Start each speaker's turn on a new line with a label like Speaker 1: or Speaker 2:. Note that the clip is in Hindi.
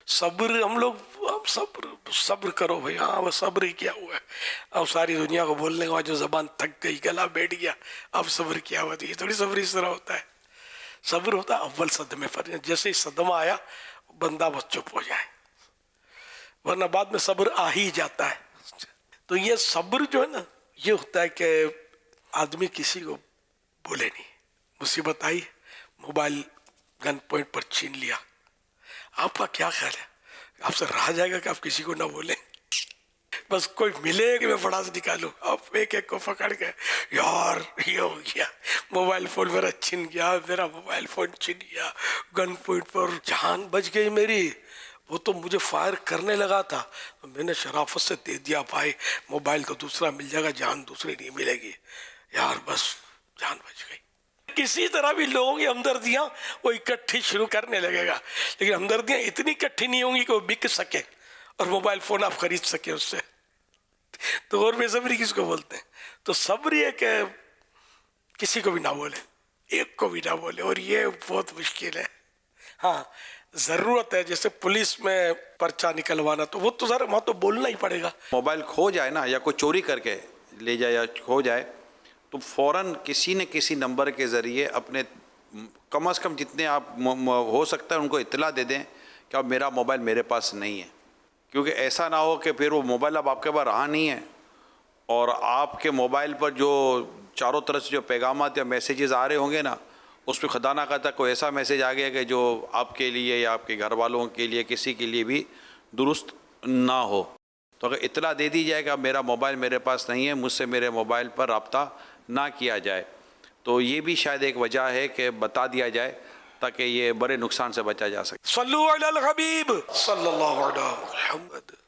Speaker 1: सब्र हम लोग, अब सब्र सब्र करो भाई, हाँ वो सब्र ही क्या हुआ है। अब सारी दुनिया को बोलने के बाद जो जबान थक गई, गला बैठ गया, अब सब्र क्या हुआ। तो ये थोड़ी सब्र इस तरह होता है। सब्र होता है अव्वल सदमे पर, जैसे ही सदमा आया बंदा बस चुप हो जाए, वरना बाद में सब्र आ ही जाता है। तो ये सब्र जो है ना, ये होता है कि आदमी किसी को बोले नहीं। मुसीबत आई, मोबाइल गन पॉइंट पर छीन लिया, आपका क्या ख्याल है? आपसे रहा जाएगा कि आप किसी को ना बोले? बस कोई मिले कि मैं फड़ा से निकालू, अब एक एक को पकड़ के, यार ये हो गया, मोबाइल फोन मेरा छीन गया, मेरा मोबाइल फोन छीन गया, गन पॉइंट पर जान बच गई मेरी। वो तो मुझे फायर करने लगा था, मैंने शराफत से दे दिया, भाई मोबाइल तो दूसरा मिल जाएगा, जान दूसरी नहीं मिलेगी। यार बस जान बच गई। किसी तरह भी लोगों की हमदर्दियां वो इकट्ठी शुरू करने लगेगा, लेकिन हमदर्दियां इतनी इकट्ठी नहीं होंगी कि वो बिक सके और मोबाइल फोन आप खरीद सके उससे। तो और बेसब्री किसको बोलते हैं? तो सब्र ये कि किसी को भी ना बोले, एक को भी ना बोले, और ये बहुत मुश्किल है। हाँ जरूरत है, जैसे पुलिस में पर्चा निकलवाना, तो वो तो सर वहाँ तो बोलना ही पड़ेगा।
Speaker 2: मोबाइल खो जाए ना, या कोई चोरी करके ले जाए या खो जाए, तो फौरन किसी न किसी नंबर के ज़रिए अपने कम से कम जितने आप हो सकता है उनको इत्तला दे दें कि अब मेरा मोबाइल मेरे पास नहीं है। क्योंकि ऐसा ना हो कि फिर वो मोबाइल अब आपके पास रहा नहीं है और आपके मोबाइल पर जो चारों तरफ से जो पैगामात या मैसेजेस आ रहे होंगे ना, उसमें खुदा ना खाता कोई ऐसा मैसेज आ गया कि जो आपके लिए या आपके घर वालों के लिए किसी के लिए भी दुरुस्त ना हो। तो अगर इत्तला दे दी जाए कि अब मेरा मोबाइल मेरे पास नहीं है, मुझसे मेरे मोबाइल पर रब्ता ना किया जाए, तो ये भी शायद एक वजह है कि बता दिया जाए ताकि ये बड़े नुकसान से बचा जा सके।
Speaker 1: सल्लु अलल हबीब सल्लल्लाहु अलैहि वसल्लम।